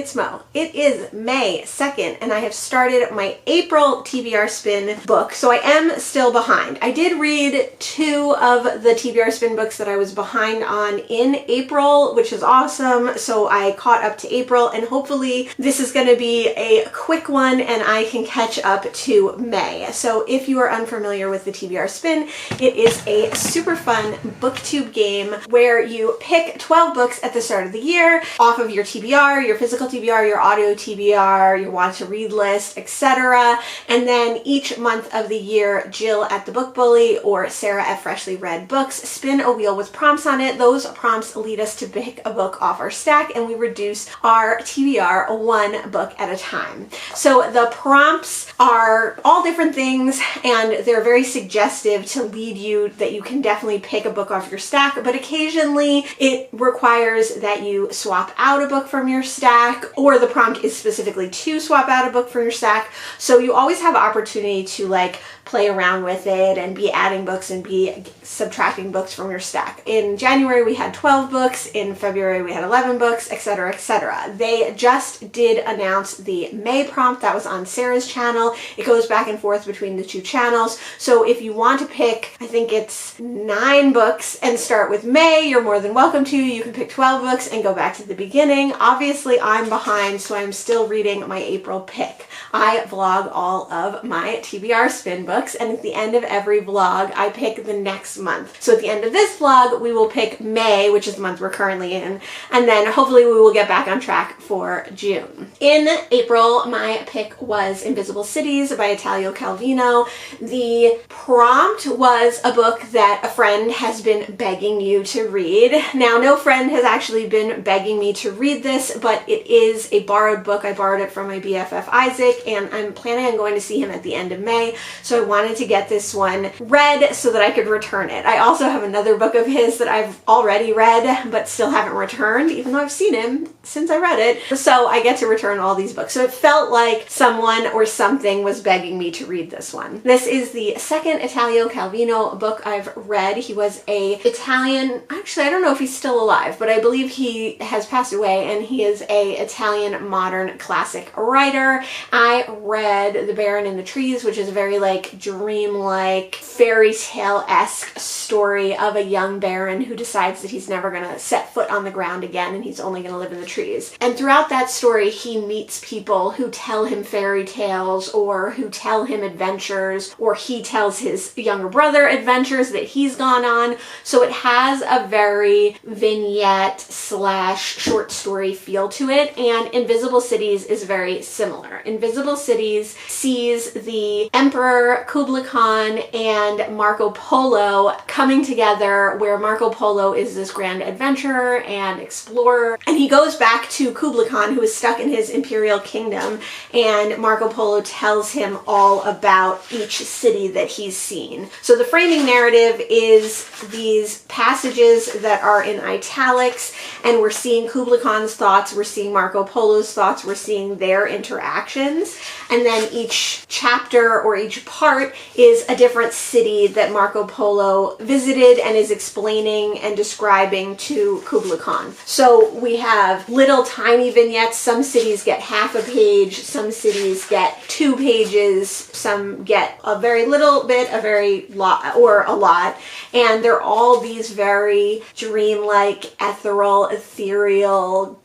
it's Mo. It is May 2nd and I have started my April TBR Spin book, so I am still behind. I did read 2 of the TBR Spin books that I was behind on in April, which is awesome, so I caught up to April, and hopefully this is going to be a quick one and I can catch up to May. So if you are unfamiliar with the TBR Spin, it is a super fun booktube game where you pick 12 books at the start of the year off of your TBR, your physical TBR, your audio TBR, your want to read list, etc. And then each month of the year, Jill at the Book Bully or Sarah at Freshly Read Books spin a wheel with prompts on it. Those prompts lead us to pick a book off our stack, and we reduce our TBR 1 book at a time. So the prompts are all different things, and they're very suggestive to lead you that you can definitely pick a book off your stack, but occasionally it requires that you swap out a book from your stack, or the prompt is specifically to swap out a book from your stack. So you always have opportunity to like play around with it and be adding books and be subtracting books from your stack. In January we had 12 books, in February we had 11 books, etc., etc. They just did announce the May prompt that was on Sarah's channel. It goes back and forth between the 2 channels. So if you want to pick, I think it's 9 books and start with May, you're more than welcome to. You can pick 12 books and go back to the beginning. Obviously I'm behind, so I'm still reading my April pick. I vlog all of my TBR Spin books, and at the end of every vlog I pick the next month. So at the end of this vlog we will pick May, which is the month we're currently in, and then hopefully we will get back on track for June. In April my pick was Invisible Cities by Italo Calvino. The prompt was a book that a friend has been begging you to read. Now, no friend has actually been begging me to read this, but it is a borrowed book. I borrowed it from my BFF Isaac, and I'm planning on going to see him at the end of May, so I wanted to get this one read so that I could return it. I also have another book of his that I've already read but still haven't returned, even though I've seen him since I read it. So I get to return all these books. So it felt like someone or something was begging me to read this one. This is the second Italo Calvino book I've read. He was a Italian, actually I don't know if he's still alive, but I believe he has passed away, and he is a Italian modern classic writer. I read The Baron in the Trees, which is a very like dream-like fairy tale-esque story of a young baron who decides that he's never gonna set foot on the ground again and he's only gonna live in the trees. And throughout that story he meets people who tell him fairy tales or who tell him adventures, or he tells his younger brother adventures that he's gone on. So it has a very vignette slash short story feel to it, and Invisible Cities is very similar. Invisible Cities sees the Emperor Kublai Khan and Marco Polo coming together, where Marco Polo is this grand adventurer and explorer, and he goes back to Kublai Khan, who is stuck in his imperial kingdom, and Marco Polo tells him all about each city that he's seen. So the framing narrative is these passages that are in italics, and we're seeing Kublai Khan's thoughts, we're seeing Marco Polo's thoughts, we're seeing their interactions, and then each chapter or each part is a different city that Marco Polo visited and is explaining and describing to Kublai Khan. So we have little tiny vignettes. Some cities get half a page, some cities get 2 pages, some get a very little bit, a very lot, or a lot, and they're all these very dreamlike, ethereal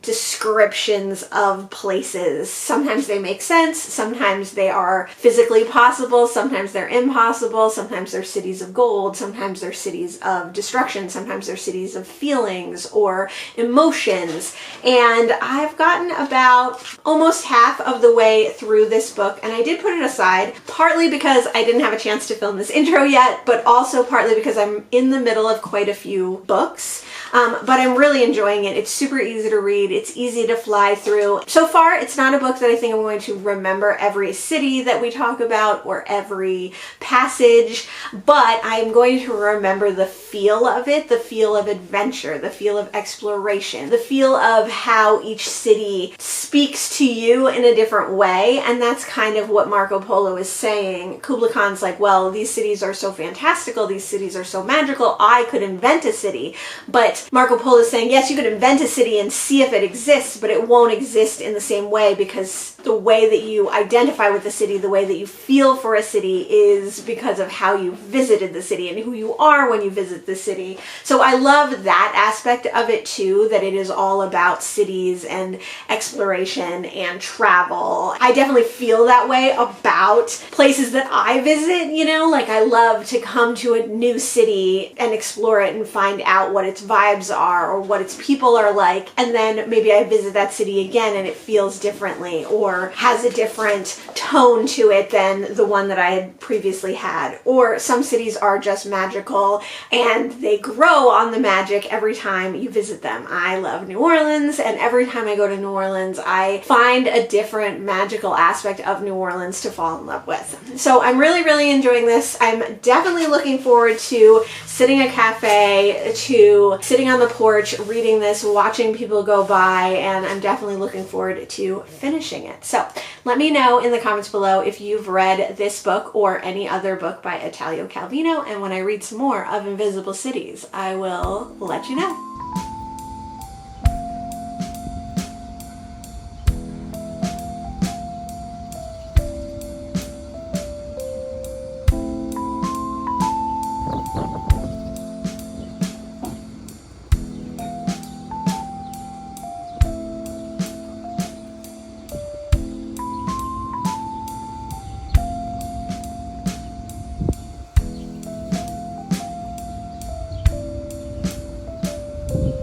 descriptions of places. Sometimes they make sense, sometimes they are physically possible, sometimes they're impossible, sometimes they're cities of gold, sometimes they're cities of destruction, sometimes they're cities of feelings or emotions. And I've gotten about almost half of the way through this book, and I did put it aside, partly because I didn't have a chance to film this intro yet, but also partly because I'm in the middle of quite a few books. But I'm really enjoying it. It's super easy to read. It's easy to fly through. So far, it's not a book that I think I'm going to remember every city that we talk about or every passage, but I'm going to remember the feel of it, the feel of adventure, the feel of exploration, the feel of how each city speaks to you in a different way. And that's kind of what Marco Polo is saying. Kublai Khan's like, well, these cities are so fantastical, these cities are so magical, I could invent a city, but that Marco Polo is saying, yes, you could invent a city and see if it exists, but it won't exist in the same way, because the way that you identify with the city, the way that you feel for a city, is because of how you visited the city and who you are when you visit the city. So I love that aspect of it too, that it is all about cities and exploration and travel. I definitely feel that way about places that I visit, you know, like I love to come to a new city and explore it and find out what its vibes are or what its people are like, and then maybe I visit that city again and it feels differently or has a different tone to it than the one that I had previously had. Or some cities are just magical and they grow on the magic every time you visit them. I love New Orleans, and every time I go to New Orleans I find a different magical aspect of New Orleans to fall in love with. So I'm really enjoying this. I'm definitely looking forward to sitting at a cafe, to sitting on the porch, reading this, watching people go by, and I'm definitely looking forward to finishing it. So let me know in the comments below if you've read this book or any other book by Italo Calvino, and when I read some more of Invisible Cities, I will let you know.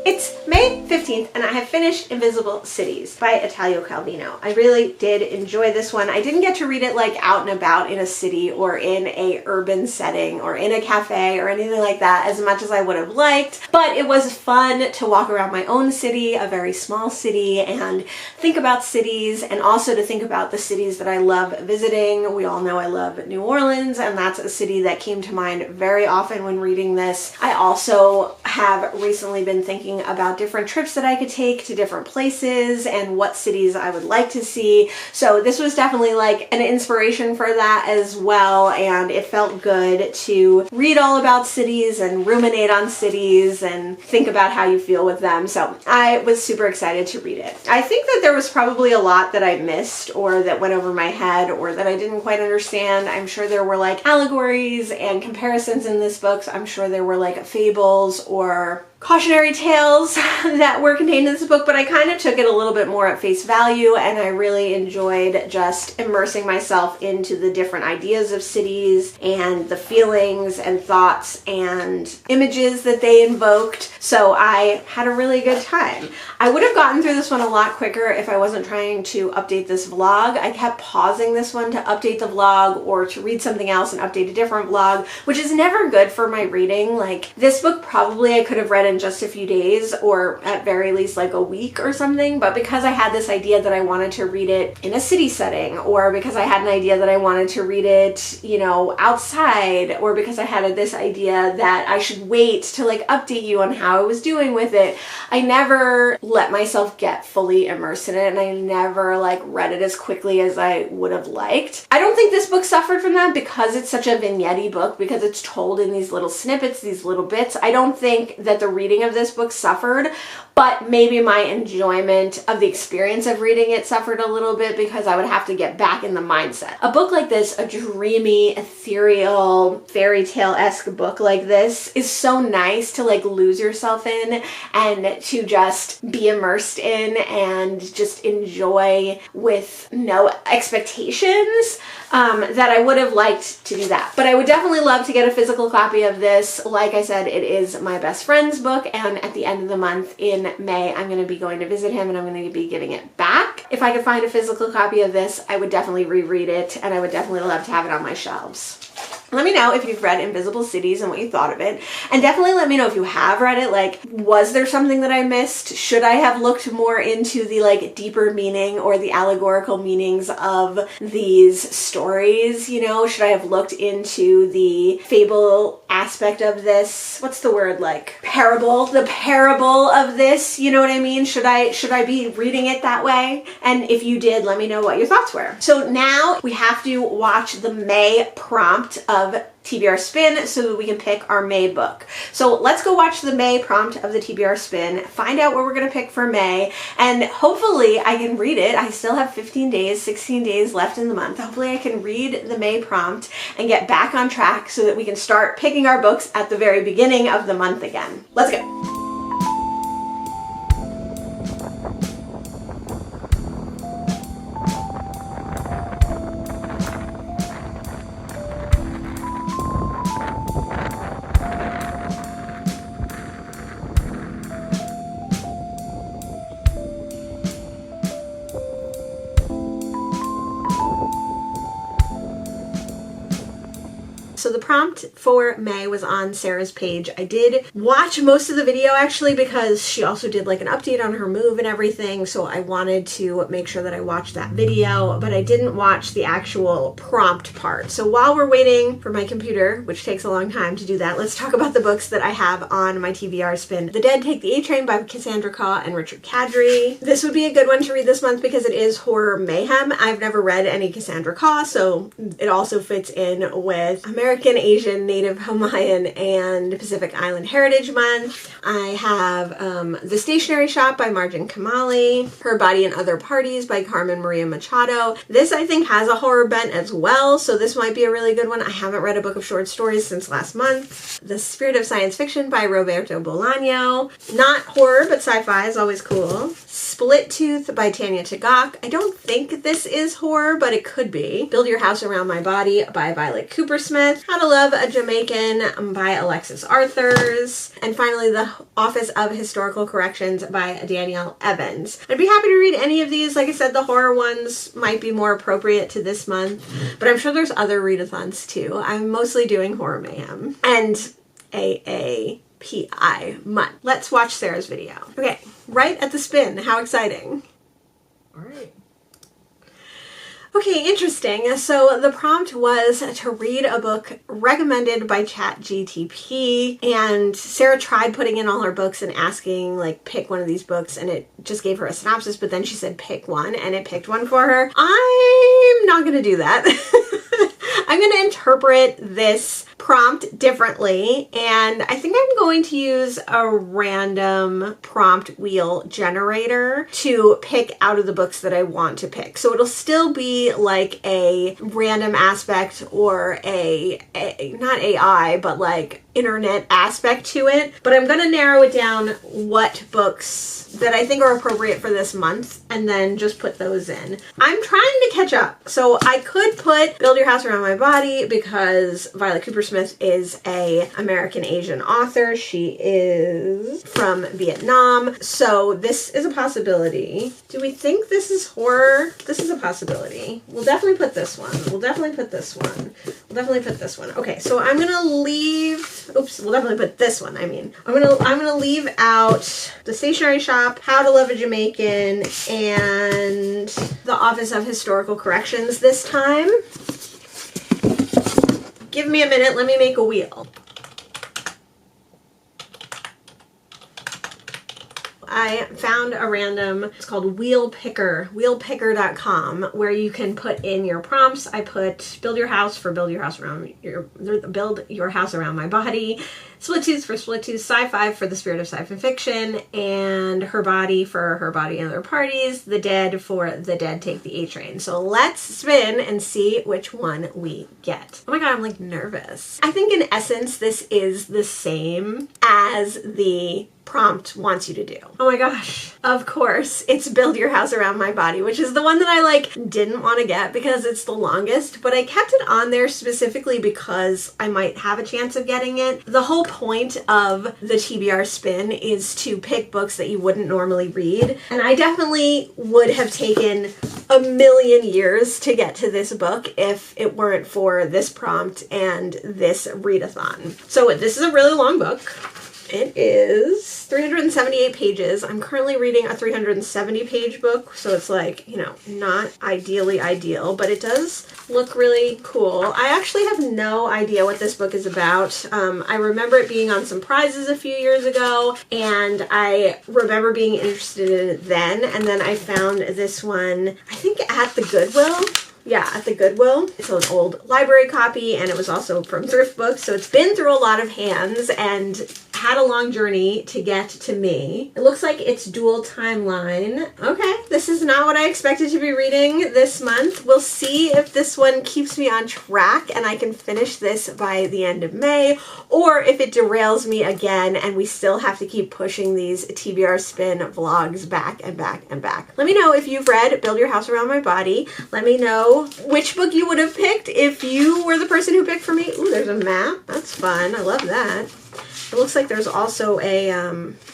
It's May 15th and I have finished Invisible Cities by Italo Calvino. I really did enjoy this one. I didn't get to read it like out and about in a city or in a urban setting or in a cafe or anything like that as much as I would have liked, but it was fun to walk around my own city, a very small city, and think about cities, and also to think about the cities that I love visiting. We all know I love New Orleans, and that's a city that came to mind very often when reading this. I also have recently been thinking about different trips that I could take to different places and what cities I would like to see. So this was definitely like an inspiration for that as well, and it felt good to read all about cities and ruminate on cities and think about how you feel with them. So I was super excited to read it. I think that there was probably a lot that I missed or that went over my head or that I didn't quite understand. I'm sure there were like allegories and comparisons in this book. So I'm sure there were like fables or cautionary tales that were contained in this book, but I kind of took it a little bit more at face value, and I really enjoyed just immersing myself into the different ideas of cities and the feelings and thoughts and images that they invoked. So I had a really good time. I would have gotten through this one a lot quicker if I wasn't trying to update this vlog. I kept pausing this one to update the vlog or to read something else and update a different vlog, which is never good for my reading. Like this book probably I could have read in just a few days or at very least like a week or something, but because I had this idea that I wanted to read it in a city setting, or because I had an idea that I wanted to read it, you know, outside, or because I had this idea that I should wait to like update you on how I was doing with it, I never let myself get fully immersed in it, and I never like read it as quickly as I would have liked. I don't think this book suffered from that because it's such a vignette-y book, because it's told in these little snippets, these little bits. I don't think that the reading of this book suffered, but maybe my enjoyment of the experience of reading it suffered a little bit because I would have to get back in the mindset. A book like this, a dreamy, ethereal, fairy tale-esque book like this, is so nice to like lose yourself in and to just be immersed in and just enjoy with no expectations. That I would have liked to do that. But I would definitely love to get a physical copy of this. Like I said, it is my best friend's book, and at the end of the month in May, I'm going to be going to visit him and I'm going to be giving it back. If I could find a physical copy of this, I would definitely reread it, and I would definitely love to have it on my shelves. Let me know if you've read Invisible Cities and what you thought of it. And definitely let me know if you have read it. Like, was there something that I missed? Should I have looked more into the like deeper meaning or the allegorical meanings of these stories? You know, should I have looked into the fable aspect of this? What's the word, like parable? The parable of this, you know what I mean? Should I be reading it that way? And if you did, let me know what your thoughts were. So now we have to watch the May prompt of TBR Spin so that we can pick our May book. So let's go watch the May prompt of the TBR Spin, find out what we're going to pick for May, and hopefully I can read it. I still have 15 days, 16 days left in the month. Hopefully I can read the May prompt and get back on track so that we can start picking our books at the very beginning of the month again. Let's go. So the prompt for May was on Sarah's page. I did watch most of the video actually because she also did like an update on her move and everything, so I wanted to make sure that I watched that video, but I didn't watch the actual prompt part. So while we're waiting for my computer, which takes a long time to do that, let's talk about the books that I have on my TBR Spin. The Dead Take the A Train by Cassandra Khaw and Richard Kadri. This would be a good one to read this month because it is horror mayhem. I've never read any Cassandra Khaw, so it also fits in with American, Asian, Native Hawaiian, and Pacific Island Heritage Month. I have The Stationery Shop by Marjan Kamali, Her Body and Other Parties by Carmen Maria Machado. This I think has a horror bent as well, so this might be a really good one. I haven't read a book of short stories since last month. The Spirit of Science Fiction by Roberto Bolaño. Not horror, but sci-fi is always cool. Split Tooth by Tanya Tagaq. I don't think this is horror, but it could be. Build Your House Around My Body by Violet Coopersmith. How to Love a Jamaican by Alexis Arthurs. And finally, The Office of Historical Corrections by Danielle Evans. I'd be happy to read any of these. Like I said, the horror ones might be more appropriate to this month, but I'm sure there's other readathons too. I'm mostly doing horror mayhem and AAPI month. Let's watch Sarah's video. Okay, right at the spin. How exciting. All right. Okay, interesting. So the prompt was to read a book recommended by ChatGTP, and Sarah tried putting in all her books and asking like pick one of these books, and it just gave her a synopsis, but then she said pick one, and it picked one for her. I'm not gonna do that. I'm gonna interpret this prompt differently, and I think I'm going to use a random prompt wheel generator to pick out of the books that I want to pick. So it'll still be like a random aspect or a not AI, but like internet aspect to it, but I'm going to narrow it down what books that I think are appropriate for this month and then just put those in. I'm trying to catch up. So I could put Build Your House Around My Body because Violet Coopersmith is a American Asian author. She is from Vietnam. So this is a possibility. Do we think this is horror? This is a possibility. We'll definitely put this one. We'll definitely put this one. We'll definitely put this one. Okay, so I'm going to leave... Oops, we'll definitely put this one. I'm gonna leave out The Stationery Shop, How to Love a Jamaican, and The Office of Historical Corrections this time. Give me a minute, let me make a wheel. I found a random, it's called Wheel Picker, wheelpicker.com, where you can put in your prompts. I put Build Your House for Build Your House Around My Body, Split Tooth for Split Tooth, Sci-Fi for The Spirit of Sci-Fi Fiction, and Her Body for Her Body and Other Parties, The Dead for The Dead Take the A Train. So let's spin and see which one we get. Oh my god, I'm like nervous. I think in essence this is the same as the prompt wants you to do. Oh my gosh. Of course, it's Build Your House Around My Body, which is the one that I like didn't want to get because it's the longest, but I kept it on there specifically because I might have a chance of getting it. The whole point of the TBR Spin is to pick books that you wouldn't normally read, and I definitely would have taken a million years to get to this book if it weren't for this prompt and this readathon. So this is a really long book. It is 378 pages. I'm currently reading a 370 page book, so it's like, you know, not ideally ideal, but it does look really cool. I actually have no idea what this book is about. I remember it being on some prizes a few years ago, and I remember being interested in it then, and then I found this one, I think at the Goodwill. Yeah, at the Goodwill. It's an old library copy, and it was also from thrift books, so it's been through a lot of hands and had a long journey to get to me. It looks like it's dual timeline. Okay, this is not what I expected to be reading this month. We'll see if this one keeps me on track and I can finish this by the end of May, or if it derails me again and we still have to keep pushing these TBR Spin vlogs back and back and back. Let me know if you've read Build Your House Around My Body. Let me know which book you would have picked if you were the person who picked for me. Ooh, there's a map. That's fun. I love that. It looks like there's also a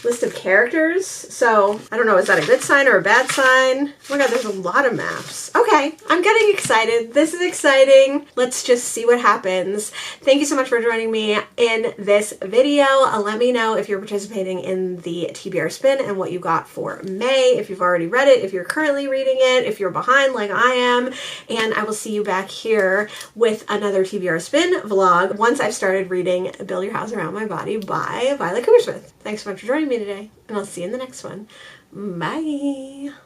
list of characters. So I don't know, is that a good sign or a bad sign? Oh my god, there's a lot of maps. Okay, I'm getting excited. This is exciting. Let's just see what happens. Thank you so much for joining me in this video. Let me know if you're participating in the TBR Spin and what you got for May, if you've already read it, if you're currently reading it, if you're behind like I am. And I will see you back here with another TBR Spin vlog once I've started reading Build Your House Around My Body by Violet Coopersmith. Thanks so much for joining me today, and I'll see you in the next one. Bye!